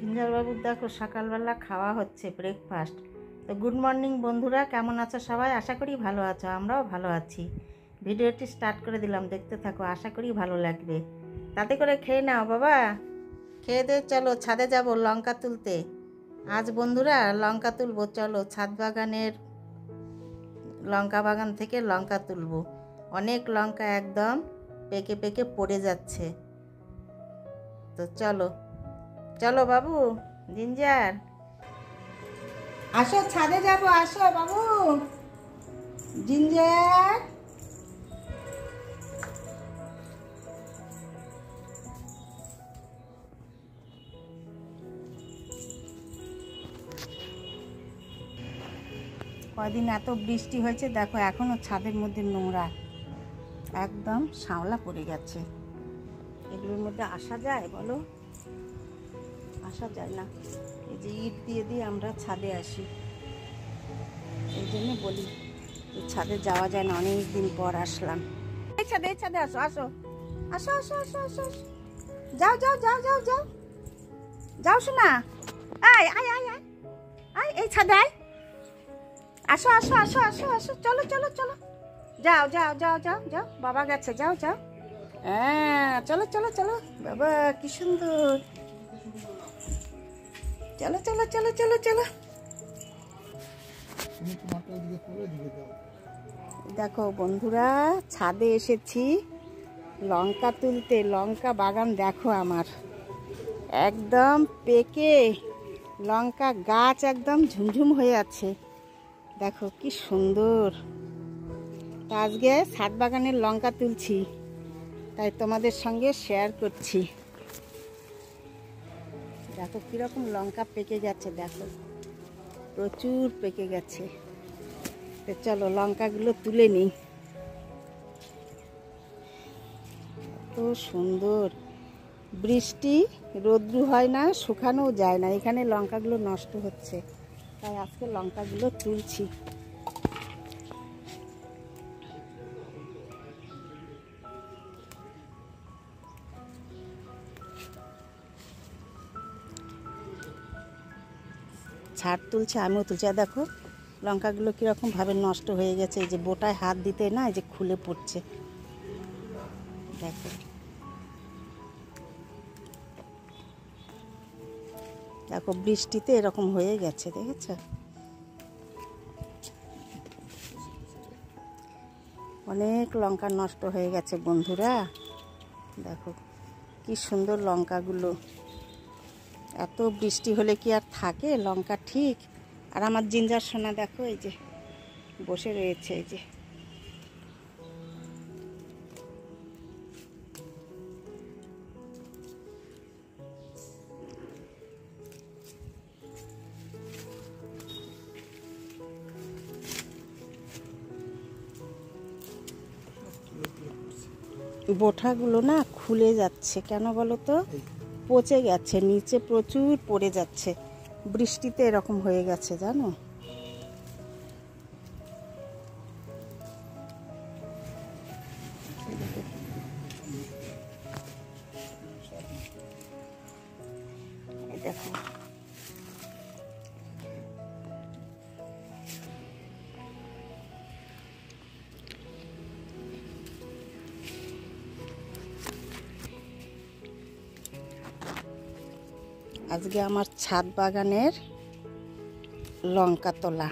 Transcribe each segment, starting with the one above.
Ginger বাবুর দেখো সকালবেলা খাওয়া হচ্ছে ব্রেকফাস্ট। তো গুড মর্নিং বন্ধুরা, কেমন আছো সবাই? আশা করি ভালো আছো, আমরাও ভালো আছি। ভিডিওটি স্টার্ট করে দিলাম, দেখতে থাকো, আশা করি ভালো লাগবে। তাতে করে খেয়ে নাও বাবা, খেয়ে দিয়ে চলো ছাদে যাব লঙ্কা তুলতে। আজ বন্ধুরা লঙ্কা তুলবো, চলো ছাদ বাগানের লঙ্কা বাগান থেকে লঙ্কা তুলবো। অনেক লঙ্কা একদম পেকে পেকে পড়ে যাচ্ছে। তো চলো চলো বাবু, জিঞ্জার আসো, ছাদে যাব, আসো বাবু। জিঞ্জার কয়দিন এত বৃষ্টি হয়েছে, দেখো এখনো ছাদের মধ্যে নোংরা, একদম শ্যাওলা পড়ে গেছে। এগুলোর মধ্যে আসা যায় বলো? আসা যায় না। এই যে ইট দিয়ে দিয়ে আমরা ছাদে আসি, এই জন্য বলি ছাদে যাওয়া যায় না, অনেক দিন পর আসলাম। এই ছাদে, এই ছাদে আসো, আসো আসো আসো আসো আসো আসো। যাও যাও যাও যাও যাও যাও শোনা, আয় আয় আয় আয় আয়, এই ছাদে আয়, আসো আসো আসো আসো আসো, চলো চলো চলো, যাও যাও যাও যাও যাও, বাবা গেছে, যাও যাও। হ্যাঁ চলো চলো চলো, বাবা কি সুন্দর, চলো চলো চলো চলো চলো। দেখো বন্ধুরা, ছাদে এসেছি লঙ্কা তুলতে। লঙ্কা বাগান দেখো আমার, একদম পেকে লঙ্কা গাছ একদম ঝুমঝুম হয়ে আছে। দেখো কি সুন্দর। তা আজকে ছাদ বাগানের লঙ্কা তুলছি, তাই তোমাদের সঙ্গে শেয়ার করছি। দেখো কিরকম লঙ্কা পেকে গেছে, দেখো প্রচুর পেকে গেছে। তো চলো লঙ্কাগুলো তুলে নিই। এত সুন্দর বৃষ্টি, রোদ্রু হয় না, শুকানোও যায় না, এখানে লঙ্কাগুলো নষ্ট হচ্ছে, তাই আজকে লঙ্কাগুলো তুলছি। ছাড় তুলছে, আমিও তুলছি। আর দেখো লঙ্কাগুলো কীরকম ভাবে নষ্ট হয়ে গেছে, এই যে বোটায় হাত দিতে না, এই যে খুলে পড়ছে। দেখো দেখো বৃষ্টিতে এরকম হয়ে গেছে, দেখেছ? অনেক লঙ্কা নষ্ট হয়ে গেছে বন্ধুরা। দেখো কি সুন্দর লঙ্কাগুলো। এত বৃষ্টি হলে কি আর থাকে লঙ্কা ঠিক? আর আমার জিঞ্জার সোনা দেখো এই যে বসে রয়েছে, এই যে বোঠাগুলো না খুলে যাচ্ছে, কেন বলো তো? পচে গেছে, নিচে প্রচুর পড়ে যাচ্ছে, বৃষ্টিতে এরকম হয়ে গেছে জানো। দেখো আজকে আমার ছাদ বাগানের লঙ্কা তোলা।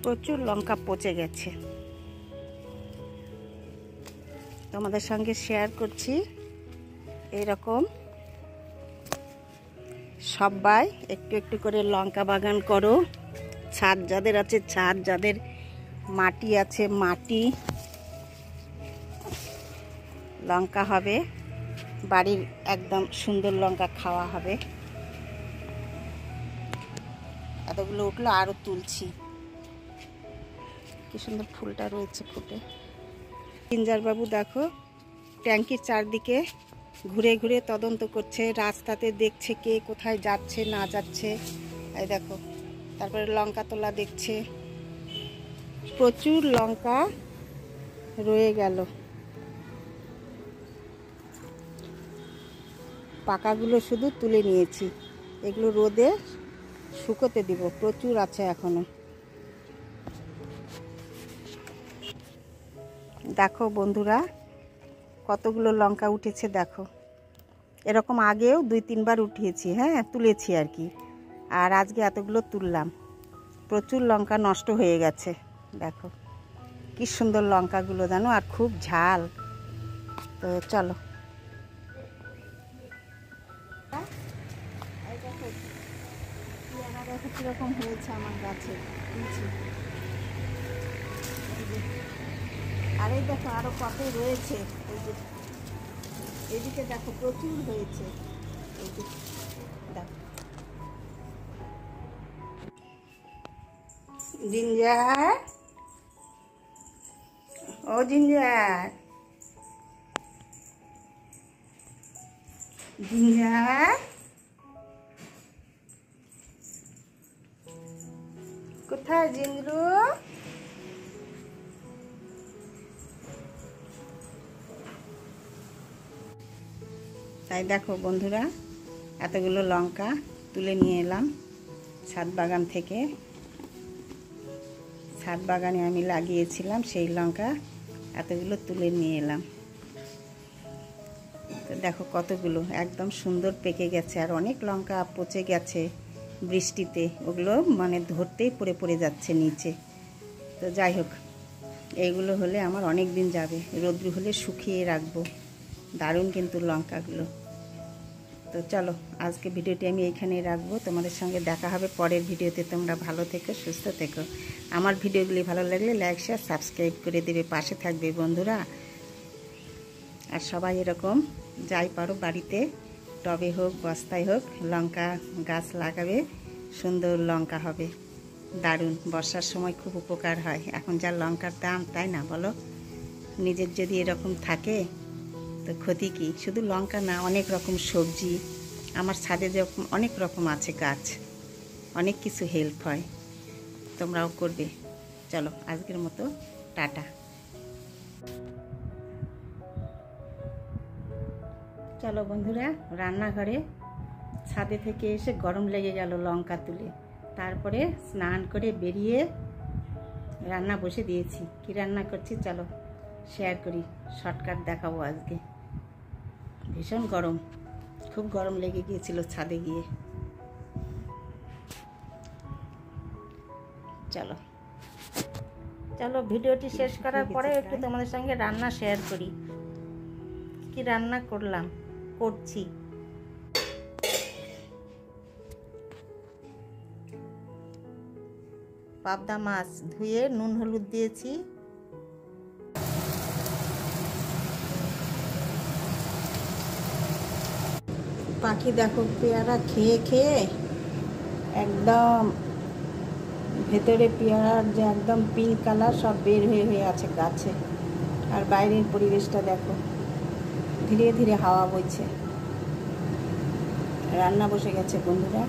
প্রচুর লঙ্কা পচে গেছে, তোমাদের সঙ্গে শেয়ার করছি। এরকম সবাই একটু একটু করে লঙ্কা বাগান করো। ছাদ যাদের আছে ছাদ, যাদের মাটি আছে মাটি, লঙ্কা হবে, বাড়ির একদম সুন্দর লঙ্কা খাওয়া হবে। এতগুলো উঠলো, আরও তুলছি। কি সুন্দর ফুলটা রয়েছে ফুটে। জিঞ্জার বাবু দেখো ট্যাঙ্কির চারদিকে ঘুরে ঘুরে তদন্ত করছে, রাস্তাতে দেখছে কে কোথায় যাচ্ছে না যাচ্ছে। এই দেখো, তারপরে লঙ্কা তোলা দেখছে, প্রচুর লঙ্কা রয়ে গেল। পাকাগুলো শুধু তুলে নিয়েছি, এগুলো রোদে শুকোতে দিব, প্রচুর আছে এখনো। দেখো বন্ধুরা, কতগুলো লঙ্কা উঠেছে দেখো। এরকম আগেও 2-3 বার উঠিয়েছি, হ্যাঁ তুলেছি আর কি, আর আজকে এতগুলো তুললাম। প্রচুর লঙ্কা নষ্ট হয়ে গেছে। দেখো কি সুন্দর লঙ্কাগুলো জানো, আর খুব ঝাল। তো চলো, দেখো কিরকম হয়েছে আমার গাছে। আর এই দেখো আরো কত রয়েছে, এই যে এদিকে দেখো প্রচুর হয়েছে। এই যে দেখো, জিঞ্জার, ও জিঞ্জার, জিঞ্জার কোথায় জিঞ্জরু? তাই দেখো বন্ধুরা, এতগুলো লঙ্কা তুলে নিয়ে এলাম ছাদ বাগান থেকে। ছাদ বাগানে আমি লাগিয়েছিলাম সেই লঙ্কা, এতগুলো তুলে নিয়ে এলাম। তো দেখো কতগুলো একদম সুন্দর পেকে গেছে, আর অনেক লঙ্কা পচে গেছে বৃষ্টিতে, ওগুলো মানে ধরতেই পড়ে পড়ে যাচ্ছে নিচে। তো যাই হোক, এইগুলো হলে আমার অনেক দিন যাবে, রোদ্রু হলে শুকিয়ে রাখবো। দারুণ কিন্তু লঙ্কাগুলো। তো চলো, আজকে ভিডিওটি আমি এইখানেই রাখবো। তোমাদের সঙ্গে দেখা হবে পরের ভিডিওতে। তোমরা ভালো থেকো, সুস্থ থেকো। আমার ভিডিওগুলি ভালো লাগলে লাইক, শেয়ার, সাবস্ক্রাইব করে দেবে, পাশে থাকবে বন্ধুরা। আর সবাই এরকম যাই পারো বাড়িতে টবে হোক বস্তায় হোক লঙ্কা গাছ লাগাবে, সুন্দর লঙ্কা হবে, দারুণ। বর্ষার সময় খুব উপকার হয়। এখন যা লঙ্কার দাম, তাই না বলো? নিজের যদি এরকম থাকে তো ক্ষতি কি? শুধু লঙ্কা না, অনেক রকম সবজি আমার ছাদে যেরকম অনেক রকম আছে গাছ, অনেক কিছু হেল্প হয়, তোমরাও করবে। চলো আজকের মতো টাটা। চলো বন্ধুরা, রান্নাঘরে ছাদে থেকে এসে গরম লেগে গেল লঙ্কা তুলে, তারপরে স্নান করে বেরিয়ে রান্না বসে দিয়েছি। কি রান্না করছি চলো শেয়ার করি, শর্টকাট দেখাবো আজকে। ভীষণ গরম, খুব গরম লেগে গিয়েছিল ছাদে গিয়ে। চলো চলো ভিডিওটি শেষ করার পরে একটু তোমাদের সঙ্গে রান্না শেয়ার করি। কি রান্না করছি। পাবদা মাছ ধুয়ে নুন হলুদ দিয়েছি। পাখি দেখো পেয়ারা খেয়ে খেয়ে একদম ভেতরে পেয়ারার যে একদম পিঙ্ক কালার সব বের হয়ে আছে গাছে। আর বাইরের পরিবেশটা দেখো, ধীরে ধীরে হাওয়া বইছে। রান্না বসে গেছে বন্ধুরা।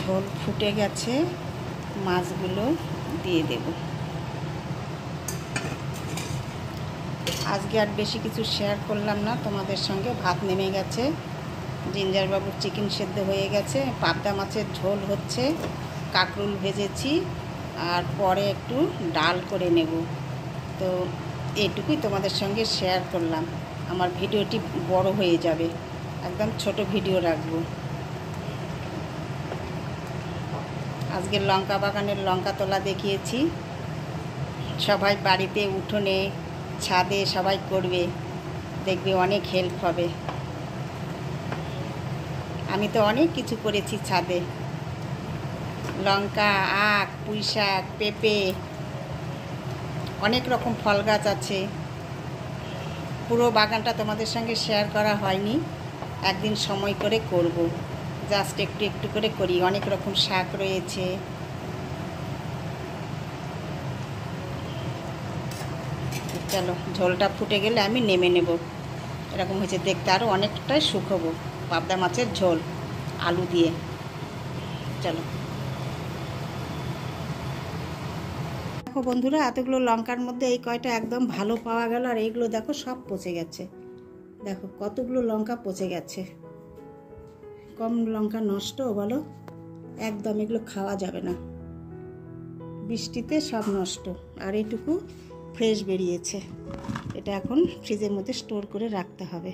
ঝোল ফুটে গেছে, মাছগুলো দিয়ে দেব। আজকে আর বেশি কিছু শেয়ার করলাম না তোমাদের সঙ্গে। ভাত নেমে গেছে, জিঞ্জার বাবুর চিকেন সেদ্ধ হয়ে গেছে, পাবদা মাছের ঝোল হচ্ছে, কাঁকরোল ভেজেছি, আর পরে একটু ডাল করে নেব। তো এইটুকুই তোমাদের সঙ্গে শেয়ার করলাম। আমার ভিডিওটি বড় হয়ে যাবে, একদম ছোট ভিডিও রাখবো। আজকে লঙ্কা বাগানের লঙ্কা তোলা দেখিয়েছি। সবাই বাড়িতে উঠোনে ছাদে সবাই করবে, দেখবে অনেক হেল্প হবে। আমি তো অনেক কিছু করেছি ছাদে, লঙ্কা, আখ, পুঁই শাক, পেঁপে, অনেক রকম ফল গাছ আছে। পুরো বাগানটা তোমাদের সঙ্গে শেয়ার করা হয়নি, একদিন সময় করে করব। জাস্ট একটু একটু করে করি। অনেক রকম শাক রয়েছে। চলো ঝোলটা ফুটে গেলে আমি নেমে নেব। এরকম হয়েছে দেখতে, আরও অনেকটাই শুকোবো। পাবদা মাছের ঝোল আলু দিয়ে। চলো দেখো বন্ধুরা, এতগুলো লঙ্কার মধ্যে এই কয়টা একদম ভালো পাওয়া গেল, আর এইগুলো দেখো সব পচে গেছে। দেখো কতগুলো লঙ্কা পচে গেছে। কম লঙ্কা নষ্ট বলো, একদম এগুলো খাওয়া যাবে না, বৃষ্টিতে সব নষ্ট। আর এইটুকু ফ্রেশ বেরিয়েছে। এটা এখন ফ্রিজের মধ্যে স্টোর করে রাখতে হবে।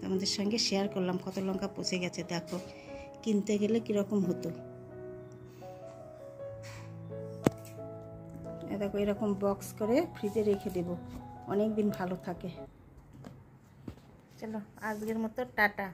আমাদের সঙ্গে শেয়ার করলাম কত লঙ্কা পচে গেছে। দেখো কিনতে গেলে কীরকম হতো। দেখো এরকম বক্স করে ফ্রিজে রেখে দেব, অনেক দিন ভালো থাকে। চলো আজকের মতো টাটা।